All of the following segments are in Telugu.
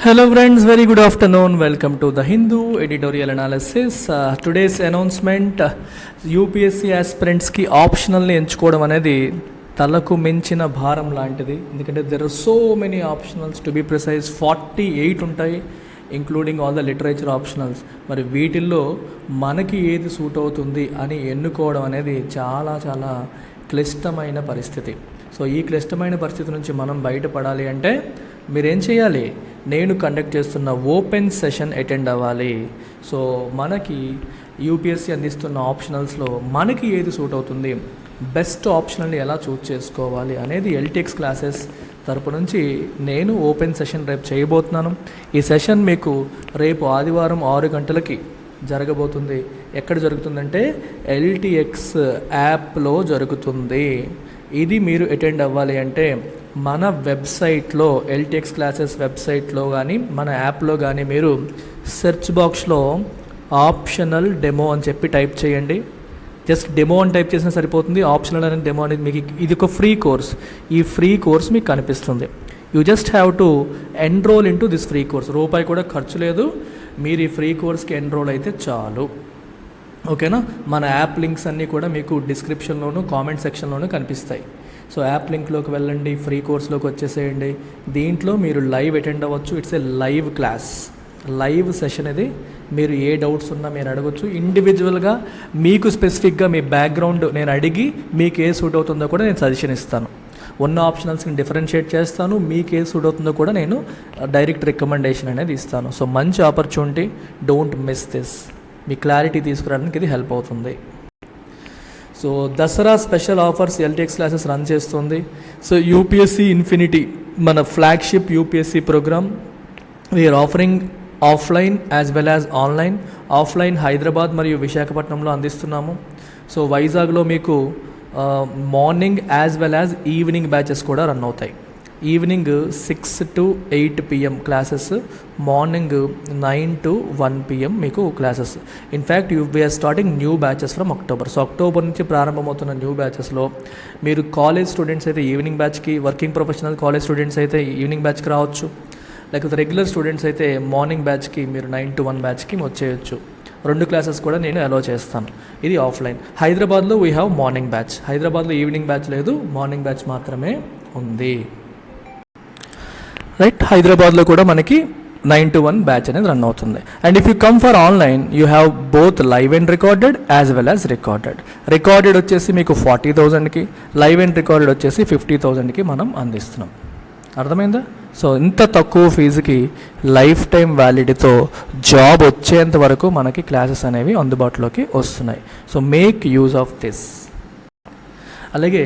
Hello friends, very good afternoon. Welcome to the Hindu editorial analysis. Today's announcement, UPSC aspirants ki optional ni ఎంచుకోవడం అనేది తలకు మించిన భారం లాంటిది. ఎందుకంటే there are so many optionals, to be precise 48 ఉంటాయి, including all the literature optionals. మరి వీటిల్లో మనకి ఏది సూట్ అవుతుంది అని ఎన్నుకోవడం అనేది చాలా చాలా క్లిష్టమైన పరిస్థితి. సో ఈ క్లిష్టమైన పరిస్థితి నుంచి మనం బయటపడాలి అంటే మీరేం చేయాలి? నేను కండక్ట్ చేస్తున్న ఓపెన్ సెషన్ అటెండ్ అవ్వాలి. సో మనకి యూపీఎస్సీ అందిస్తున్న ఆప్షనల్స్లో మనకి ఏది సూట్ అవుతుంది, బెస్ట్ ఆప్షనల్ని ఎలా చూస్ చేసుకోవాలి అనేది ఎల్టీఎక్స్ క్లాసెస్ తరపు నుంచి నేను ఓపెన్ సెషన్ రేపు చేయబోతున్నాను. ఈ సెషన్ మీకు రేపు ఆదివారం 6 గంటలకి జరగబోతుంది. ఎక్కడ జరుగుతుందంటే ఎల్టీఎక్స్ యాప్లో జరుగుతుంది. ఇది మీరు అటెండ్ అవ్వాలి అంటే మన వెబ్సైట్లో, ఎల్టీఎక్స్ క్లాసెస్ వెబ్సైట్లో కానీ మన యాప్లో కానీ మీరు సెర్చ్ బాక్స్లో ఆప్షనల్ డెమో అని చెప్పి టైప్ చేయండి. జస్ట్ డెమో అని టైప్ చేసినా సరిపోతుంది. ఆప్షనల్ అనే డెమో అనేది మీకు ఇది ఒక ఫ్రీ కోర్స్. ఈ ఫ్రీ కోర్స్ మీకు కనిపిస్తుంది. You just have to enrol in to this free course. రూపాయి కూడా ఖర్చు లేదు. మీరు ఈ ఫ్రీ కోర్స్కి ఎన్రోల్ అయితే చాలు. ఓకేనా? మన యాప్ లింక్స్ అన్నీ కూడా మీకు డిస్క్రిప్షన్లోను కామెంట్ సెక్షన్లోనూ కనిపిస్తాయి. సో యాప్ లింక్లోకి వెళ్ళండి, ఫ్రీ కోర్స్లోకి వచ్చేసేయండి. దీంట్లో మీరు లైవ్ అటెండ్ అవ్వచ్చు. It's a live class, live session ఇది. మీరు ఏ డౌట్స్ ఉన్నా మీరు అడగచ్చు. ఇండివిజువల్గా మీకు స్పెసిఫిక్గా మీ బ్యాక్గ్రౌండ్ నేను అడిగి మీకు ఏ సూట్ అవుతుందో కూడా నేను సజెషన్ ఇస్తాను. ఉన్న ఆప్షనల్స్ని డిఫరెన్షియేట్ చేస్తాను. మీకు ఏ సూట్ అవుతుందో కూడా నేను డైరెక్ట్ రికమెండేషన్ అనేది ఇస్తాను. సో మంచి ఆపర్చునిటీ, డోంట్ మిస్ దిస్. మీ క్లారిటీ తీసుకురావడానికి ఇది హెల్ప్ అవుతుంది. So Dasara special offers LTX classes run చేస్తుంది. సో యూపీఎస్సీ ఇన్ఫినిటీ మన flagship UPSC programme. We are offering offline as well as online. Offline Hyderabad మరియు విశాఖపట్నంలో అందిస్తున్నాము. సో వైజాగ్లో మీకు morning as well as evening batches కూడా రన్ అవుతాయి. Evening 6 to 8 PM classes, morning 9 to 1 PM మీకు classes. In fact we are starting new batches from October. So October నుంచి ప్రారంభమవుతున్న న్యూ బ్యాచెస్లో మీరు కాలేజ్ స్టూడెంట్స్ అయితే ఈవినింగ్ బ్యాచ్కి, వర్కింగ్ ప్రొఫెషనల్ కాలేజ్ స్టూడెంట్స్ అయితే ఈవినింగ్ బ్యాచ్కి రావచ్చు. లేకపోతే రెగ్యులర్ స్టూడెంట్స్ అయితే మార్నింగ్ బ్యాచ్కి మీరు 9 to 1 బ్యాచ్కి వచ్చేయచ్చు. 2 క్లాసెస్ కూడా నేను అలో చేస్తాను. ఇది ఆఫ్లైన్. హైదరాబాద్లో వీ హ్యావ్ మార్నింగ్ బ్యాచ్. హైదరాబాద్లో ఈవినింగ్ బ్యాచ్ లేదు, మార్నింగ్ బ్యాచ్ మాత్రమే ఉంది. రైట్, హైదరాబాద్లో కూడా మనకి 9 to 1 బ్యాచ్ అనేది రన్ అవుతుంది. And if you come for online you have both live and recorded as well as recorded. Recorded వచ్చేసి మీకు 40,000కి, లైవ్ అండ్ రికార్డెడ్ వచ్చేసి 50,000కి మనం అందిస్తున్నాం. అర్థమైందా? సో ఇంత తక్కువ ఫీజుకి లైఫ్ టైం వ్యాలిడీతో జాబ్ వచ్చేంత వరకు మనకి క్లాసెస్ అనేవి అందుబాటులోకి వస్తున్నాయి. So make use of this. అలాగే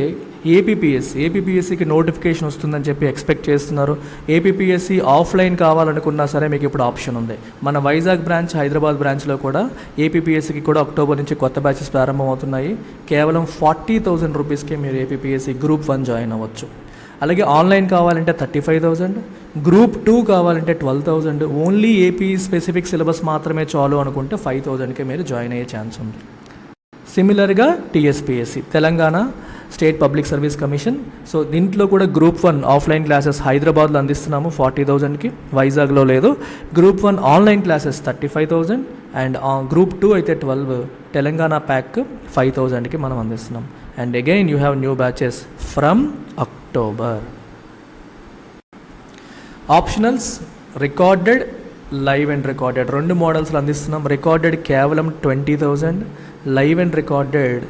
ఏపీపీఎస్సీకి నోటిఫికేషన్ వస్తుందని చెప్పి ఎక్స్పెక్ట్ చేస్తున్నారు. ఏపీపీఎస్సీ ఆఫ్లైన్ కావాలనుకున్నా సరే మీకు ఇప్పుడు ఆప్షన్ ఉంది. మన వైజాగ్ బ్రాంచ్, హైదరాబాద్ బ్రాంచ్లో కూడా ఏపీపీఎస్సీకి కూడా అక్టోబర్ నుంచి కొత్త బ్యాచెస్ ప్రారంభమవుతున్నాయి. కేవలం 40,000 రూపీస్కి మీరు ఏపీపీఎస్సీ గ్రూప్ 1 జాయిన్ అవ్వచ్చు. అలాగే ఆన్లైన్ కావాలంటే 35,000, గ్రూప్ 2 కావాలంటే 12,000. ఓన్లీ ఏపీ స్పెసిఫిక్ సిలబస్ మాత్రమే చాలు అనుకుంటే 5,000కి మీరు జాయిన్ అయ్యే ఛాన్స్ ఉంది. సిమిలర్గా TSPSC, Telangana state public service commission. So దీంట్లో కూడా గ్రూప్ 1 ఆఫ్లైన్ క్లాసెస్ హైదరాబాద్లో అందిస్తున్నాము 40,000కి, వైజాగ్లో లేదు. Group 1 online classes 35,000 and group 2 అయితే 12, తెలంగాణ ప్యాక్ 5,000కి మనం అందిస్తున్నాం. And again you have new batches from October. Optionals recorded, live and recorded 2 మోడల్స్లో అందిస్తున్నాం. రికార్డెడ్ కేవలం 20,000, live and recorded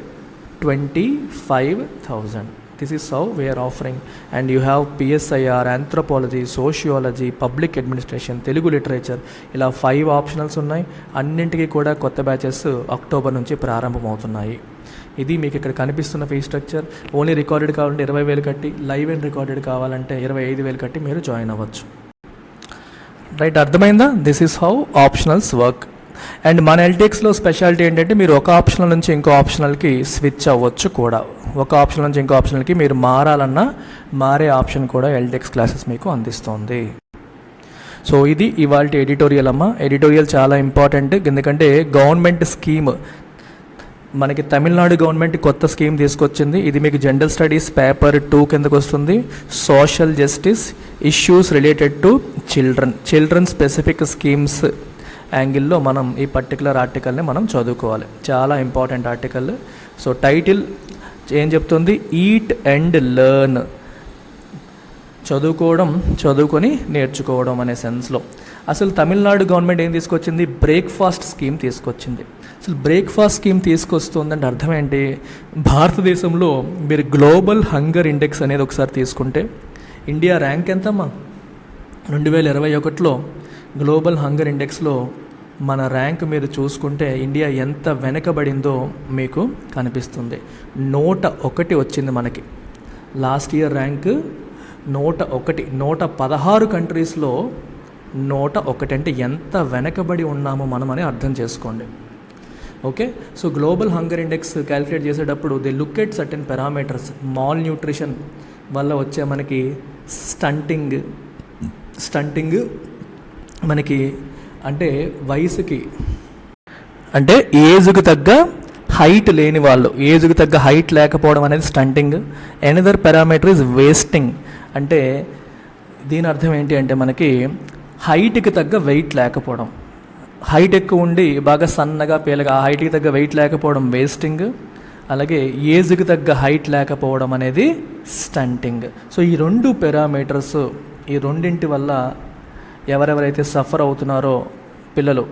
25,000. This is how we are offering. And you have PSIR, anthropology, sociology, public administration, Telugu literature, ఇలా 5 ఆప్షనల్స్ ఉన్నాయి. అన్నింటికీ కూడా కొత్త బ్యాచెస్ అక్టోబర్ నుంచి ప్రారంభమవుతున్నాయి. ఇది మీకు ఇక్కడ కనిపిస్తున్న ఫీ స్ట్రక్చర్. ఓన్లీ రికార్డెడ్ కావాలంటే 20,000 కట్టి, లైవ్ అండ్ రికార్డెడ్ కావాలంటే 25,000 కట్టి మీరు జాయిన్ అవ్వచ్చు. రైట్, అర్థమైందా? This is how optionals work. And మన ఎల్టీఎక్స్లో స్పెషాలిటీ ఏంటంటే మీరు ఒక ఆప్షనల్ నుంచి ఇంకో ఆప్షనల్కి స్విచ్ అవ్వచ్చు కూడా. ఒక ఆప్షనల్ నుంచి ఇంకో ఆప్షనల్కి మీరు మారాలన్నా మారే ఆప్షన్ కూడా ఎల్టీఎక్స్ క్లాసెస్ మీకు అందిస్తుంది. సో ఇది ఇవాల్టి ఎడిటోరియల్ అమ్మ. ఎడిటోరియల్ చాలా ఇంపార్టెంట్, ఎందుకంటే గవర్నమెంట్ స్కీమ్ మనకి తమిళనాడు గవర్నమెంట్ కొత్త స్కీమ్ తీసుకొచ్చింది. ఇది మీకు జనరల్ స్టడీస్ పేపర్ 2 కిందకు వస్తుంది. Social justice issues related to children specific schemes యాంగిల్లో మనం ఈ పర్టికులర్ ఆర్టికల్ని మనం చదువుకోవాలి. చాలా ఇంపార్టెంట్ ఆర్టికల్. సో టైటిల్ ఏం చెప్తుంది? ఈట్ అండ్ లెర్న్, చదువుకొని నేర్చుకోవడం అనే సెన్స్లో. అసలు తమిళనాడు గవర్నమెంట్ ఏం తీసుకొచ్చింది? బ్రేక్ఫాస్ట్ స్కీమ్ తీసుకొచ్చింది. అసలు బ్రేక్ఫాస్ట్ స్కీమ్ తీసుకొస్తుందంటే అర్థం ఏంటి? భారతదేశంలో మీరు గ్లోబల్ హంగర్ ఇండెక్స్ అనేది ఒకసారి తీసుకుంటే ఇండియా ర్యాంక్ ఎంతమ్మా? 2021లో గ్లోబల్ హంగర్ ఇండెక్స్లో మన ర్యాంక్ మీరు చూసుకుంటే ఇండియా ఎంత వెనకబడిందో మీకు కనిపిస్తుంది. 101 వచ్చింది మనకి. Last year rank 101. 116 కంట్రీస్లో 101 అంటే ఎంత వెనకబడి ఉన్నామో మనమని అర్థం చేసుకోండి. Okay, so global hunger index calculate చేసేటప్పుడు they look at certain parameters. Malnutrition వల్ల వచ్చే మనకి స్టంటింగ్ మనకి అంటే వయసుకి అంటే ఏజ్కి తగ్గ హైట్ లేని వాళ్ళు, ఏజ్కి తగ్గ హైట్ లేకపోవడం అనేది stunting. Another parameter is wasting. అంటే దీని అర్థం ఏంటి అంటే మనకి హైట్కి తగ్గ వెయిట్ లేకపోవడం. హైట్ ఎక్కువ ఉండి బాగా సన్నగా పేలగా ఆ హైట్కి తగ్గ వెయిట్ లేకపోవడం వేస్టింగ్. అలాగే ఏజ్కి తగ్గ హైట్ లేకపోవడం అనేది స్టంటింగ్. సో ఈ 2 పారామీటర్స్, ఈ రెండింటి వల్ల ఎవరెవరైతే సఫర్ అవుతున్నారో పిల్లలు,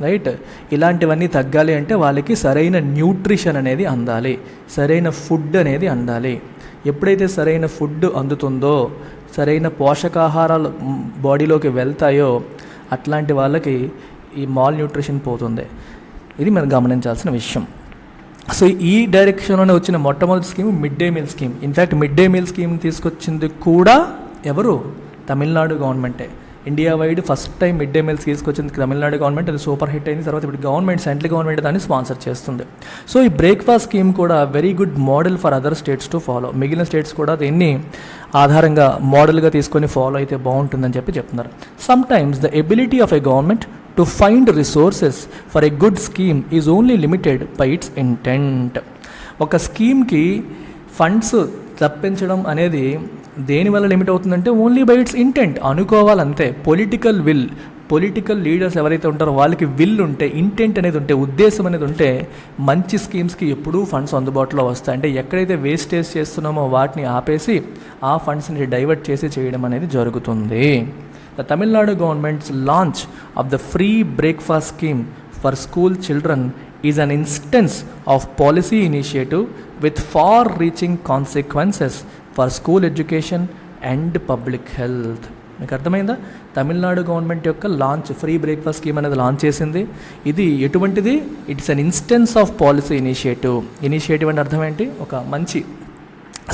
రైట్, ఇలాంటివన్నీ తగ్గాలి అంటే వాళ్ళకి సరైన న్యూట్రిషన్ అనేది అందాలి, సరైన ఫుడ్ అనేది అందాలి. ఎప్పుడైతే సరైన ఫుడ్ అందుతుందో, సరైన పోషకాహారాలు బాడీలోకి వెళ్తాయో అట్లాంటి వాళ్ళకి ఈ మాల్ న్యూట్రిషన్ పోతుంది. ఇది మనం గమనించాల్సిన విషయం. సో ఈ డైరెక్షన్లోనే వచ్చిన మొట్టమొదటి scheme mid day meal scheme. In fact mid day meal scheme తీసుకొచ్చింది కూడా ఎవరు? తమిళనాడు గవర్నమెంటే. India wide first time mid day meals తీసుకొచ్చింది తమిళనాడు గవర్నమెంట్. అది సూపర్ హిట్ అయింది. తర్వాత ఇప్పుడు గవర్నమెంట్, సెంట్రల్ గవర్నమెంట్ దాన్ని స్పాన్సర్ చేస్తుంది. సో ఈ బ్రేక్ఫాస్ట్ స్కీమ్ కూడా very good model for other states to follow. మిగిలిన స్టేట్స్ కూడా దీన్ని ఆధారంగా మోడల్గా తీసుకొని ఫాలో అయితే బాగుంటుందని చెప్తున్నారు. Some times the ability of a government to find resources for a good scheme is only limited by its intent. ఒక స్కీమ్కి ఫండ్స్ తప్పించడం అనేది దేనివల్ల లిమిట్ అవుతుందంటే ఓన్లీ బై ఇట్స్ ఇంటెంట్. అనుకోవాలంతే. పొలిటికల్ లీడర్స్ ఎవరైతే ఉంటారో వాళ్ళకి విల్ ఉంటే, ఇంటెంట్ అనేది ఉంటే, ఉద్దేశం అనేది ఉంటే మంచి స్కీమ్స్కి ఎప్పుడూ ఫండ్స్ అందుబాటులో వస్తాయి. అంటే ఎక్కడైతే వేస్టేజ్ చేస్తున్నామో వాటిని ఆపేసి ఆ ఫండ్స్ని డైవర్ట్ చేసి చేయడం అనేది జరుగుతుంది. The Tamil Nadu government's launch of the free breakfast scheme for school children is an instance of policy initiative with far-reaching consequences for school education and public health. మీకు అర్థమైందా? తమిళనాడు గవర్నమెంట్ యొక్క లాంచ్, ఫ్రీ బ్రేక్ఫాస్ట్ స్కీమ్ అనేది లాంచ్ చేసింది. ఇది ఎటువంటిది? It's an instance of policy initiative. అంటే అర్థం ఏంటి? ఒక మంచి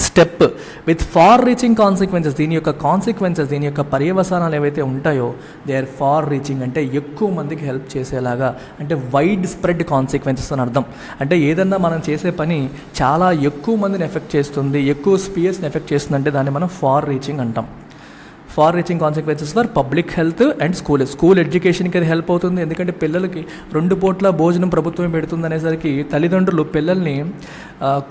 step with far reaching consequences. దీని యొక్క కాన్సిక్వెన్సెస్, దీని యొక్క పర్యవసానాలు ఏవైతే ఉంటాయో దే ఆర్ ఫార్ రీచింగ్. అంటే ఎక్కువ మందికి హెల్ప్ చేసేలాగా, అంటే వైడ్ స్ప్రెడ్ కాన్సిక్వెన్సెస్ అని అర్థం. అంటే ఏదన్నా మనం చేసే పని చాలా ఎక్కువ మందిని ఎఫెక్ట్ చేస్తుంది, ఎక్కువ స్పియర్స్ని ఎఫెక్ట్ చేస్తుంది అంటే దాన్ని మనం ఫార్ రీచింగ్ అంటాం. Far reaching consequences for public health and school ఎడ్యుకేషన్కి అది హెల్ప్ అవుతుంది. ఎందుకంటే పిల్లలకి 2 పూట్ల భోజనం ప్రభుత్వం పెడుతుంది అనేసరికి తల్లిదండ్రులు పిల్లల్ని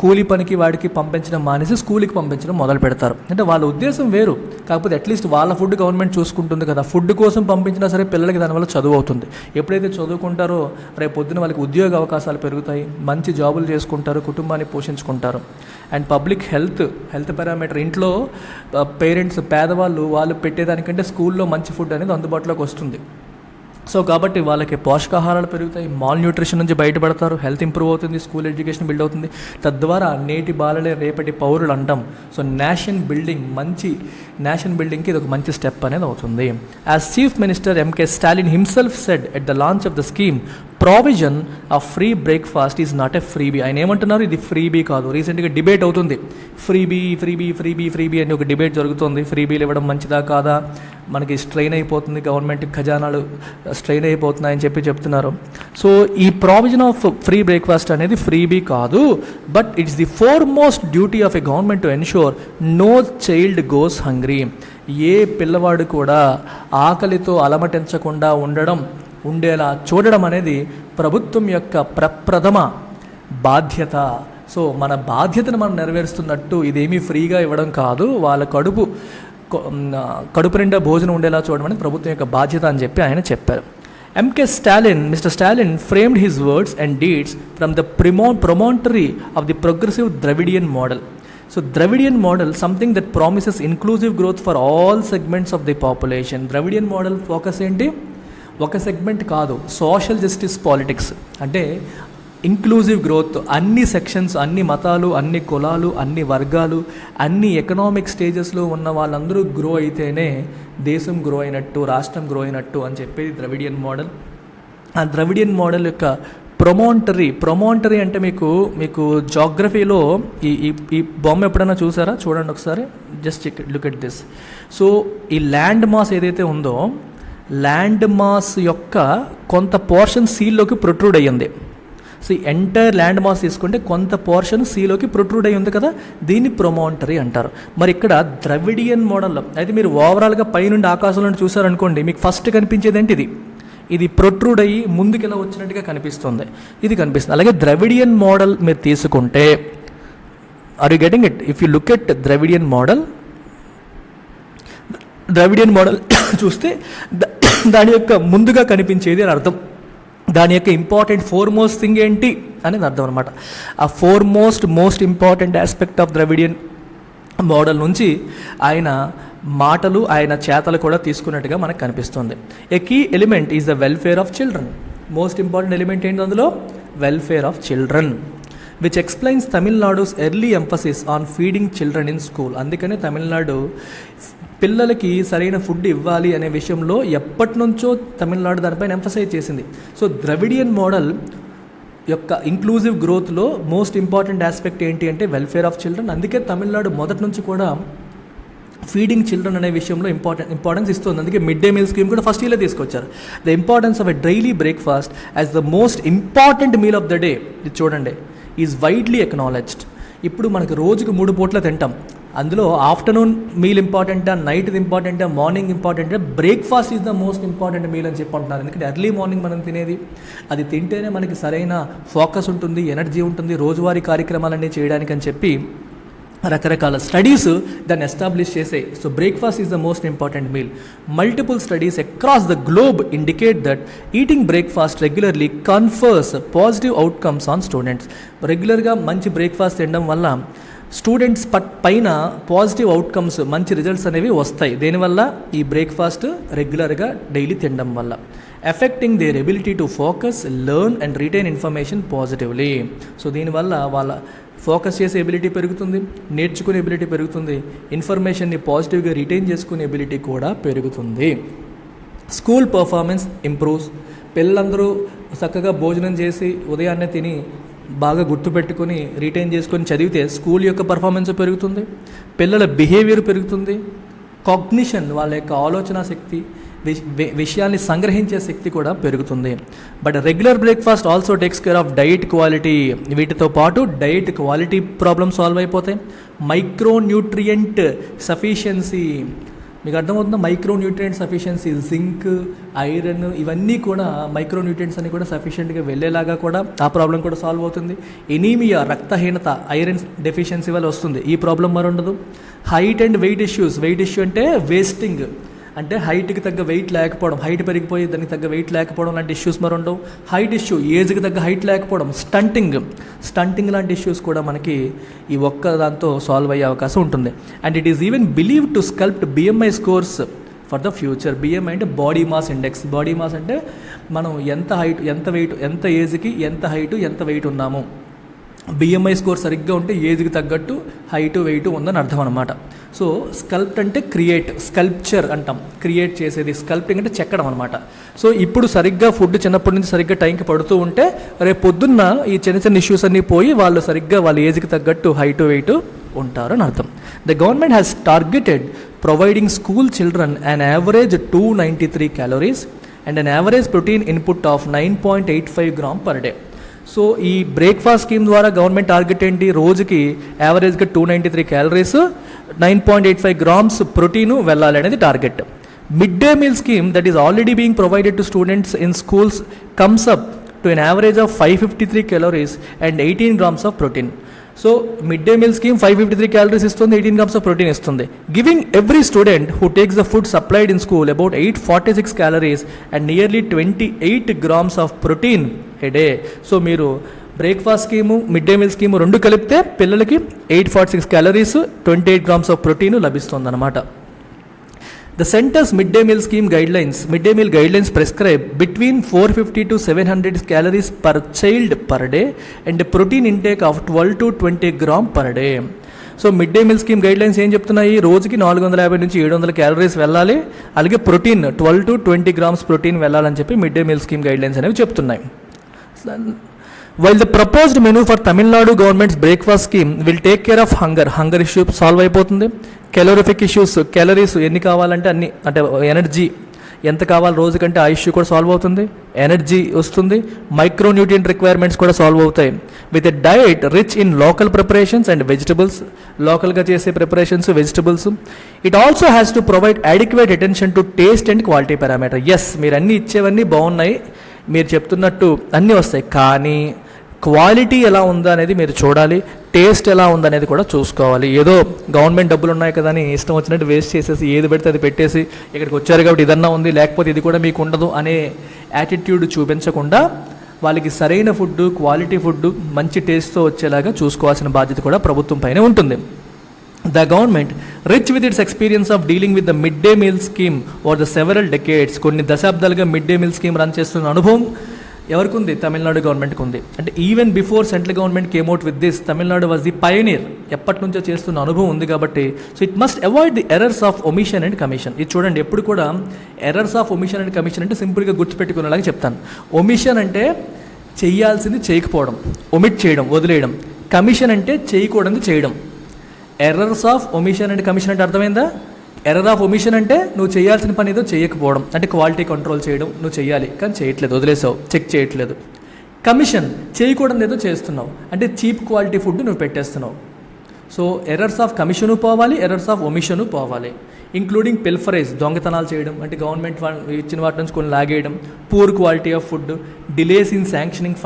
కూలి పనికి వాడికి పంపించడం మానేసి స్కూల్కి పంపించడం మొదలు పెడతారు. అంటే వాళ్ళ ఉద్దేశం వేరు, కాకపోతే అట్లీస్ట్ వాళ్ళ ఫుడ్ గవర్నమెంట్ చూసుకుంటుంది కదా. ఫుడ్ కోసం పంపించినా సరే పిల్లలకి దానివల్ల చదువు అవుతుంది. ఎప్పుడైతే చదువుకుంటారో రేపు పొద్దున వాళ్ళకి ఉద్యోగ అవకాశాలు పెరుగుతాయి, మంచి జాబులు చేసుకుంటారు, కుటుంబాన్ని పోషించుకుంటారు. అండ్ పబ్లిక్ హెల్త్ పారామీటర్, ఇంట్లో పేరెంట్స్ పేదవాళ్ళు వాళ్ళు పెట్టేదానికంటే స్కూల్లో మంచి ఫుడ్ అనేది అందుబాటులోకి వస్తుంది. సో కాబట్టి వాళ్ళకి పోషకాహారాలు పెరుగుతాయి, మాల్ న్యూట్రిషన్ నుంచి బయటపడతారు, హెల్త్ ఇంప్రూవ్ అవుతుంది, స్కూల్ ఎడ్యుకేషన్ బిల్డ్ అవుతుంది. తద్వారా నేటి బాలలే రేపటి పౌరులు అంటాం. సో నేషన్ బిల్డింగ్కి ఇది ఒక మంచి స్టెప్ అనేది అవుతుంది. As chief minister MK Stalin himself said at the launch of the scheme, provision of free breakfast is not a freebie. ఆయన ఏమంటున్నారు? ఇది ఫ్రీబీ కాదు. రీసెంట్గా డిబేట్ అవుతుంది, ఫ్రీబీ అని ఒక డిబేట్ జరుగుతుంది. ఫ్రీబీలు ఇవ్వడం మంచిదా కాదా, మనకి స్ట్రెయిన్ అయిపోతుంది, గవర్నమెంట్ ఖజానాలు స్ట్రెయిన్ అయిపోతున్నాయని చెప్తున్నారు. సో ఈ ప్రావిజన్ ఆఫ్ ఫ్రీ బ్రేక్ఫాస్ట్ అనేది ఫ్రీబీ కాదు, but it's the foremost duty of a government to ensure no child goes hungry. ఏ పిల్లవాడు కూడా ఆకలితో అలమటించకుండా ఉండేలా చూడడం అనేది ప్రభుత్వం యొక్క ప్రప్రథమ బాధ్యత. సో మన బాధ్యతను మనం నెరవేరుస్తున్నట్టు, ఇదేమీ ఫ్రీగా ఇవ్వడం కాదు, వాళ్ళ కడుపు నిండా భోజనం ఉండేలా చూడడం అనేది ప్రభుత్వం యొక్క బాధ్యత అని చెప్పి ఆయన చెప్పారు. Mr. Stalin framed his words and deeds from the promontory of the progressive Dravidian model. So Dravidian model, something that promises inclusive growth for all segments of the population. Dravidian model focus ఏంటి? ఒక సెగ్మెంట్ కాదు, సోషల్ జస్టిస్ పాలిటిక్స్. అంటే ఇంక్లూజివ్ గ్రోత్, అన్ని సెక్షన్స్, అన్ని మతాలు, అన్ని కులాలు, అన్ని వర్గాలు, అన్ని ఎకనామిక్ స్టేజెస్లో ఉన్న వాళ్ళందరూ గ్రో అయితేనే దేశం గ్రో అయినట్టు, రాష్ట్రం గ్రో అయినట్టు అని చెప్పేది ద్రవిడియన్ మోడల్. ఆ ద్రవిడియన్ మోడల్ యొక్క ప్రొమాంటరీ అంటే మీకు జాగ్రఫీలో ఈ బొమ్మ ఎప్పుడైనా చూసారా? చూడండి ఒకసారి, just look at this. So ఈ ల్యాండ్ మాస్ ఏదైతే ఉందో, ల్యాండ్ మాస్ యొక్క కొంత పోర్షన్ సీలోకి ప్రొట్రూడ్ అయ్యింది. సో ఈ ఎంటైర్ ల్యాండ్ మాస్ తీసుకుంటే కొంత పోర్షన్ సీలోకి ప్రొట్రూడ్ అయ్యి ఉంది కదా, దీన్ని ప్రొమాంటరీ అంటారు. మరి ఇక్కడ ద్రవిడియన్ మోడల్లో అయితే మీరు ఓవరాల్గా పైనుండి ఆకాశంలో చూసారనుకోండి, మీకు ఫస్ట్ కనిపించేది ఏంటి? ఇది ప్రొట్రూడ్ అయ్యి ముందుకు ఇలా వచ్చినట్టుగా కనిపిస్తుంది, ఇది కనిపిస్తుంది. అలాగే ద్రవిడియన్ మోడల్ మీరు తీసుకుంటే, are you getting it? If you look at Dravidian model చూస్తే దాని యొక్క ముందుగా కనిపించేది అని అర్థం. దాని యొక్క ఇంపార్టెంట్ ఫోర్మోస్ట్ థింగ్ ఏంటి అనేది అర్థం అనమాట. ఆ most important aspect of Dravidian model నుంచి ఆయన మాటలు, ఆయన చేతలు కూడా తీసుకున్నట్టుగా మనకు కనిపిస్తుంది. A key element is the welfare of children. Most important element ఏంటి అందులో? Welfare of children, which explains Tamil Nadu's early emphasis on feeding children in school. అందుకనే తమిళనాడు పిల్లలకి సరైన ఫుడ్ ఇవ్వాలి అనే విషయంలో ఎప్పటి నుంచో తమిళనాడు దానిపైన ఎంఫసైజ్ చేసింది. సో ద్రవిడియన్ మోడల్ యొక్క ఇంక్లూజివ్ గ్రోత్లో మోస్ట్ ఇంపార్టెంట్ ఆస్పెక్ట్ ఏంటి అంటే వెల్ఫేర్ ఆఫ్ చిల్డ్రన్. అందుకే తమిళనాడు మొదటి నుంచి కూడా ఫీడింగ్ చిల్డ్రన్ అనే విషయంలో ఇంపార్టెన్స్ ఇస్తుంది. అందుకే మిడ్ డే మీల్ స్కీమ్ కూడా ఫస్ట్ ఇలా తీసుకొచ్చారు. The importance of a daily breakfast as the most important meal of the day, ఇది చూడండి, ఈజ్ వైడ్లీ ఎక్నాలెడ్జ్డ్. ఇప్పుడు మనకు రోజుకు 3 పూట్ల తింటాం, అందులో ఆఫ్టర్నూన్ మీల్ ఇంపార్టెంటా, నైట్ ఇంపార్టెంటా, మార్నింగ్ ఇంపార్టెంటా? Breakfast is the most important meal అని చెప్పంటున్నారు. ఎందుకంటే ఎర్లీ మార్నింగ్ మనం తినేది, అది తింటేనే మనకి సరైన ఫోకస్ ఉంటుంది, ఎనర్జీ ఉంటుంది రోజువారీ కార్యక్రమాలన్నీ చేయడానికి అని చెప్పి రకరకాల స్టడీస్ దాన్ని ఎస్టాబ్లిష్ చేసాయి. So breakfast is the most important meal. Multiple studies across the globe indicate that eating breakfast regularly confers positive outcomes on students. రెగ్యులర్గా మంచి బ్రేక్ఫాస్ట్ తినడం వల్ల స్టూడెంట్స్ పైన పాజిటివ్ అవుట్కమ్స్, మంచి రిజల్ట్స్ అనేవి వస్తాయి. దేనివల్ల? ఈ బ్రేక్ఫాస్ట్ రెగ్యులర్గా డైలీ తినడం వల్ల. Effecting there ability to focus, learn and retain information positively. So దీనివల్ల వాళ్ళ ఫోకస్ చేసే ఎబిలిటీ పెరుగుతుంది, నేర్చుకునే ఎబిలిటీ పెరుగుతుంది, ఇన్ఫర్మేషన్ని పాజిటివ్గా రిటైన్ చేసుకునే ఎబిలిటీ కూడా పెరుగుతుంది. School performance improves. పిల్లలందరూ చక్కగా భోజనం చేసి ఉదయాన్నే తిని బాగా గుర్తుపెట్టుకొని రిటైన్ చేసుకొని చదివితే స్కూల్ యొక్క పర్ఫార్మెన్స్ పెరుగుతుంది, పిల్లల బిహేవియర్ పెరుగుతుంది, కాగ్నిషన్, వాళ్ళ యొక్క ఆలోచన శక్తి, విషయాల్ని సంగ్రహించే శక్తి కూడా పెరుగుతుంది. But regular breakfast also takes care of diet quality. వీటితో పాటు డైట్ క్వాలిటీ ప్రాబ్లమ్ సాల్వ్ అయిపోతాయి. మైక్రోన్యూట్రియంట్ సఫిషియన్సీ, మీకు అర్థమవుతుందా? మైక్రోన్యూట్రియంట్ సఫిషియన్సీ, జింక్, ఐరన్, ఇవన్నీ కూడా మైక్రోన్యూట్రియంట్స్ అన్ని కూడా సఫిషియెంట్గా వెళ్ళేలాగా కూడా ఆ ప్రాబ్లం కూడా సాల్వ్ అవుతుంది. ఎనీమియా, రక్తహీనత, ఐరన్ డెఫిషియన్సీ వల్ల వస్తుంది, ఈ ప్రాబ్లం మరి ఉండదు. Height and weight issues. Weight issue అంటే వేస్టింగ్, అంటే హైట్కి తగ్గ వెయిట్ లేకపోవడం, హైట్ పెరిగిపోయి దానికి తగ్గ వెయిట్ లేకపోవడం లాంటి ఇష్యూస్ మరి ఉండవు. హైట్ ఇష్యూ, ఏజ్కి తగ్గ హైట్ లేకపోవడం, స్టంటింగ్ లాంటి ఇష్యూస్ కూడా మనకి ఈ ఒక్క దాంతో సాల్వ్ అయ్యే అవకాశం ఉంటుంది. And it is even believe to sculpt BMI scores for the future. BMI అంటే body mass index. Body mass అంటే మనం ఎంత హైట్, ఎంత వెయిట్, ఎంత ఏజ్కి ఎంత హైటు, ఎంత వెయిట్ ఉన్నాము. BMI స్కోర్ సరిగ్గా ఉంటే ఏజ్కి తగ్గట్టు హైటు వెయిట్ ఉందని అర్థం అనమాట. సో స్కల్ప్ట్ అంటే క్రియేట్, స్కల్ప్చర్ అంటాం, క్రియేట్ చేసేది. స్కల్ప్టింగ్ అంటే చెక్కడం అనమాట. సో ఇప్పుడు సరిగ్గా ఫుడ్ చిన్నప్పటి నుంచి సరిగ్గా టైంకి పడుతూ ఉంటే రేపు పొద్దున్న ఈ చిన్న ఇష్యూస్ అన్నీ పోయి వాళ్ళు సరిగ్గా వాళ్ళ ఏజ్కి తగ్గట్టు హైటు వెయిట్ ఉంటారు అని అర్థం. The government has targeted providing school children an average 293 calories and an average protein input of 9.85 grams per day. So ఈ బ్రేక్ఫాస్ట్ స్కీమ్ ద్వారా గవర్నమెంట్ టార్గెట్ ఏంటి? రోజుకి యావరేజ్గా 293 calories, 9.85 grams ప్రోటీను వెళ్ళాలి అనేది target. Mid day meal scheme that is already being provided to students in schools comes up to an average of 553 calories and 18 grams of protein. So mid day meal scheme 553 calories ఇస్తుంది, 18 గ్రామ్స్ ఆఫ్ ప్రోటీన్ ఇస్తుంది. Giving every student who takes the food supplied in school about 846 calories and nearly 28 grams of protein a day. So మీరు breakfast scheme, mid day meal scheme రెండు కలిపితే పిల్లలకి 846 క్యాలరీస్, 28 గ్రామ్స్ ఆఫ్ ప్రోటీన్ లభిస్తుంది అనమాట. The center's midday meal guidelines prescribe between 450 to 700 calories per child per day and a protein intake of 12 to 20 gram per day. So mid day meal scheme guidelines ఏం చెప్తున్నాయి? రోజుకి 450 నుంచి 700 క్యాలరీస్ వెళ్ళాలి, అలాగే ప్రోటీన్ 12 to 20 గ్రామ్స్ ప్రోటీన్ వెళ్ళాలని చెప్పి mid day meal scheme guidelines అనేవి చెప్తున్నాయి. While the proposed menu for Tamil Nadu government's breakfast scheme will take care of hunger issue solve అయిపోతుంది. calorific issues, క్యాలరీస్ ఎన్ని కావాలంటే అన్ని, అంటే ఎనర్జీ ఎంత కావాలి రోజుకంటే ఆ ఇష్యూ కూడా సాల్వ్ అవుతుంది, ఎనర్జీ వస్తుంది, మైక్రోన్యూట్రియంట్ రిక్వైర్మెంట్స్ కూడా సాల్వ్ అవుతాయి. With a diet rich in local preparations and vegetables, లోకల్గా చేసే preparations, vegetables. It also has to provide adequate attention to taste and quality parameter. Yes, మీరు అన్నీ ఇచ్చేవన్నీ బాగున్నాయి, మీరు చెప్తున్నట్టు అన్నీ వస్తాయి, కానీ క్వాలిటీ ఎలా ఉందా అనేది మీరు చూడాలి, టేస్ట్ ఎలా ఉందనేది కూడా చూసుకోవాలి. ఏదో గవర్నమెంట్ డబ్బులు ఉన్నాయి కదా అని ఇష్టం వచ్చినట్టు వేస్ట్ చేసేసి ఏది పెడితే అది పెట్టేసి ఇక్కడికి వచ్చారు కాబట్టి ఇదన్నా ఉంది లేకపోతే ఇది కూడా మీకు ఉండదు అనే యాటిట్యూడ్ చూపించకుండా వాళ్ళకి సరైన ఫుడ్, క్వాలిటీ ఫుడ్, మంచి టేస్ట్తో వచ్చేలాగా చూసుకోవాల్సిన బాధ్యత కూడా ప్రభుత్వం పైనే ఉంటుంది. The government, rich with its experience of dealing with the midday meal scheme over the several decades, కొన్ని దశాబ్దాలుగా mid day meal scheme run చేస్తున్న అనుభవం ఎవరికి ఉంది? తమిళనాడు గవర్నమెంట్కి ఉంది. అంటే even before central government came out with this, Tamil Nadu was the Pioneer, ఎప్పటి నుంచో చేస్తున్న అనుభవం ఉంది కాబట్టి. So it must avoid the errors of omission and commission. ఇది చూడండి, ఎప్పుడు కూడా errors of omission and commission అంటే సింపుల్గా గుర్తుపెట్టుకునేలాగా చెప్తాను. ఒమిషన్ అంటే చేయాల్సింది చేయకపోవడం, ఒమిట్ చేయడం, వదిలేయడం. కమిషన్ అంటే చేయకూడదు చేయడం. Errors of omission and commission అంటే అర్థమైందా? ఎర్రర్ ఆఫ్ ఒమిషన్ అంటే నువ్వు చేయాల్సిన పని ఏదో చేయకపోవడం, అంటే క్వాలిటీ కంట్రోల్ చేయడం, నువ్వు చేయాలి కానీ చేయట్లేదు, వదిలేసావు, చెక్ చేయట్లేదు. కమిషన్ చేయకూడదు ఏదో చేస్తున్నావు, అంటే చీప్ క్వాలిటీ ఫుడ్ నువ్వు పెట్టేస్తున్నావు. సో ఎర్రర్స్ ఆఫ్ కమిషను పోవాలి, ఎర్రర్స్ ఆఫ్ ఒమిషను పోవాలి. ఇంక్లూడింగ్ పిల్ఫరేజ్, దొంగతనాలు చేయడం, అంటే గవర్నమెంట్ ఇచ్చిన వాటి నుంచి కొన్ని లాగేయడం, poor quality of food, delays in sanctioning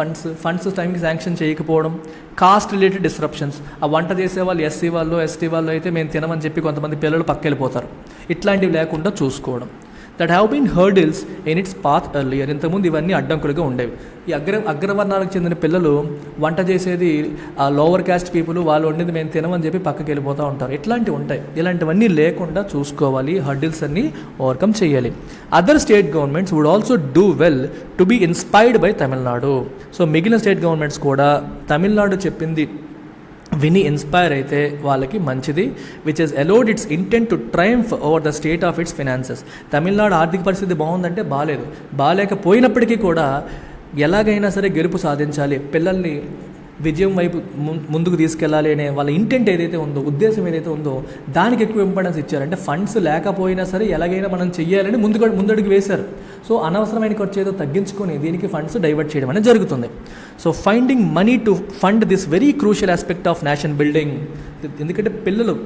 funds టైంకి శాంక్షన్ చేయకపోవడం, కాస్ట్ రిలేటెడ్ డిస్రప్షన్స్. ఆ వంట చేసే వాళ్ళు ఎస్సీ వాళ్ళు, ఎస్టీ వాళ్ళు అయితే మేము తినమని చెప్పి కొంతమంది పిల్లలు పక్కెళ్ళిపోతారు, ఇట్లాంటివి లేకుండా చూసుకోవడం. That have been hurdles in its path earlier. ఇంతకుముందు ఇవన్నీ అడ్డంకులుగా ఉండేవి. ఈ అగ్రవర్ణాలకు చెందిన పిల్లలు వంట చేసేది ఆ లోవర్ క్యాస్ట్ పీపుల్, వాళ్ళు వండింది మేము తినమని చెప్పి పక్కకి వెళ్ళిపోతూ ఉంటారు. ఇట్లాంటివి ఉంటాయి. ఇలాంటివన్నీ లేకుండా చూసుకోవాలి, హర్డిల్స్ అన్నీ ఓవర్కమ్ చేయాలి. Other state governments would also do well to be inspired by Tamil Nadu. So మిగిలిన స్టేట్ గవర్నమెంట్స్ కూడా తమిళనాడు చెప్పింది విని ఇన్స్పైర్ అయితే వాళ్ళకి మంచిది. Which has allowed its intent to triumph over the state of its finances. Tamil Nadu ఆర్థిక పరిస్థితి బాగుందంటే బాగాలేకపోయినప్పటికీ కూడా ఎలాగైనా సరే గెలుపు సాధించాలి, పిల్లల్ని విజయం వైపు ముందుకు తీసుకెళ్ళాలి అనే వాళ్ళ ఇంటెంట్ ఏదైతే ఉందో, ఉద్దేశం ఏదైతే ఉందో దానికి ఎక్కువ ఇంపార్టెన్స్ ఇచ్చారు. అంటే ఫండ్స్ లేకపోయినా సరే ఎలాగైనా మనం చెయ్యాలని ముందడుగు వేశారు. సో అనవసరమైన ఖర్చు ఏదో తగ్గించుకొని దీనికి ఫండ్స్ డైవర్ట్ చేయడం అనేది జరుగుతుంది. So finding money to fund this very crucial aspect of nation building. ఎందుకంటే పిల్లలు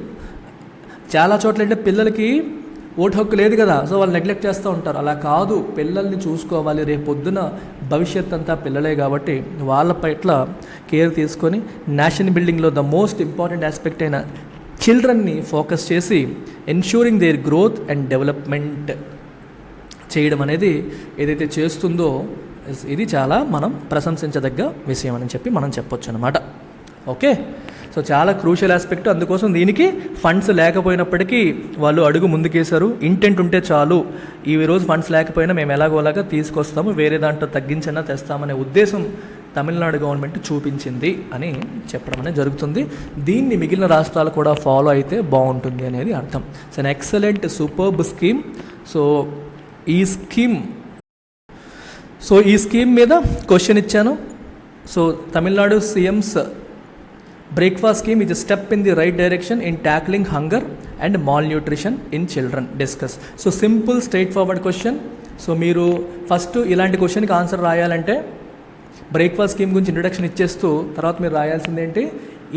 చాలా చోట్ల అంటే పిల్లలకి ఓటు హక్కు లేదు కదా, సో వాళ్ళు నెగ్లెక్ట్ చేస్తూ ఉంటారు. అలా కాదు, పిల్లల్ని చూసుకోవాలి, రేపు పొద్దున భవిష్యత్ అంతా పిల్లలే కాబట్టి వాళ్ళ పట్ల కేర్ తీసుకొని నేషన్ బిల్డింగ్లో ద మోస్ట్ ఇంపార్టెంట్ ఆస్పెక్ట్ అయిన చిల్డ్రన్ని ఫోకస్ చేసి ensuring their growth and development చేయడం అనేది ఏదైతే చేస్తుందో ఇది చాలా మనం ప్రశంసించదగ్గ విషయం అని చెప్పి మనం చెప్పొచ్చు అనమాట. ఓకే, సో చాలా క్రూషియల్ ఆస్పెక్ట్. అందుకోసం దీనికి ఫండ్స్ లేకపోయినప్పటికీ వాళ్ళు అడుగు ముందుకేశారు. ఇంటెంట్ ఉంటే చాలు, ఈ రోజు ఫండ్స్ లేకపోయినా మేము ఎలాగోలాగా తీసుకొస్తాము, వేరే దాంట్లో తగ్గించన్నా తెస్తామనే ఉద్దేశం తమిళనాడు గవర్నమెంట్ చూపించింది అని చెప్పడం అనేది జరుగుతుంది. దీన్ని మిగిలిన రాష్ట్రాలు కూడా ఫాలో అయితే బాగుంటుంది అనేది అర్థం. So an excellent superb scheme. So ఈ స్కీమ్ మీద క్వశ్చన్ ఇచ్చాను. So Tamil Nadu CMs breakfast scheme is a step in the right direction in tackling hunger and mall nutrition in children. Discuss. So simple straight forward question. So మీరు ఫస్ట్ ఇలాంటి క్వశ్చన్కి ఆన్సర్ రాయాలంటే బ్రేక్ఫాస్ట్ స్కీమ్ గురించి ఇంట్రడక్షన్ ఇచ్చేస్తూ తర్వాత మీరు రాయాల్సిందేంటి,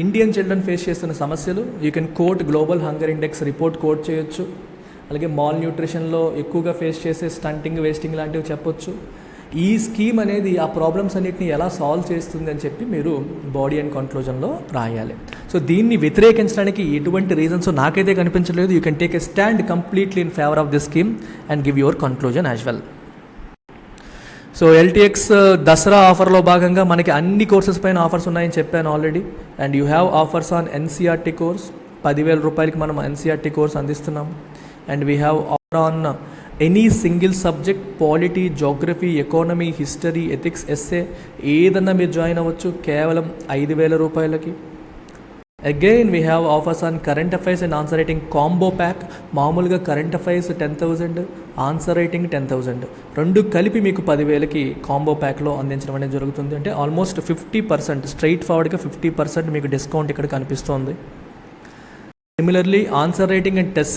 ఇండియన్ చిల్డ్రన్ ఫేస్ చేస్తున్న సమస్యలు. You can quote global hunger index report quote చేయొచ్చు. అలాగే మాల్ న్యూట్రిషన్లో ఎక్కువగా ఫేస్ చేసే స్టంటింగ్, వేస్టింగ్ లాంటివి చెప్పొచ్చు. ఈ స్కీమ్ అనేది ఆ ప్రాబ్లమ్స్ అన్నిటిని ఎలా సాల్వ్ చేస్తుంది అని చెప్పి మీరు బాడీ అండ్ కన్క్లూజన్లో రాయాలి. సో దీన్ని వ్యతిరేకించడానికి ఎటువంటి రీజన్స్ నాకైతే కనిపించలేదు. You can take a stand completely in favour of this scheme and give your conclusion as well. So LTX Dasara ఆఫర్లో భాగంగా మనకి అన్ని కోర్సెస్ పైన ఆఫర్స్ ఉన్నాయని చెప్పాను already. And you have offers on NCERT course. 10,000 రూపాయలకి మనం ఎన్సీఆర్టీ కోర్స్ అందిస్తున్నాం. And we have offer on any single subject, polity, geography, economy, history, ethics, essay ఏదన్నా మీరు జాయిన్ అవ్వచ్చు కేవలం 5,000 రూపాయలకి. Again we have offers on current affairs and answer writing combo pack. మామూలుగా కరెంట్ అఫైర్స్ 10,000, ఆన్సర్ రైటింగ్ 10,000, రెండు కలిపి మీకు 10,000కి కాంబో ప్యాక్లో అందించడం అనేది జరుగుతుంది. అంటే ఆల్మోస్ట్ 50% స్ట్రైట్ ఫార్వర్డ్గా 50% మీకు డిస్కౌంట్ ఇక్కడ కనిపిస్తోంది. Similarly answer writing and test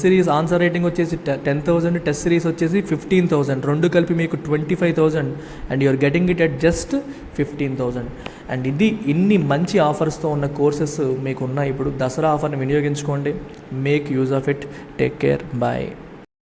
series answer writing వచ్చేసి 10,000, టెస్ట్ సిరీస్ వచ్చేసి 15,000, రెండు కలిపి మీకు 25,000 and you're getting it at just 15,000. And ఇన్ని మంచి ఆఫర్స్తో ఉన్న కోర్సెస్ మీకు ఉన్నాయి. ఇప్పుడు దసరా ఆఫర్ని వినియోగించుకోండి. Make use of it. Take care. Bye.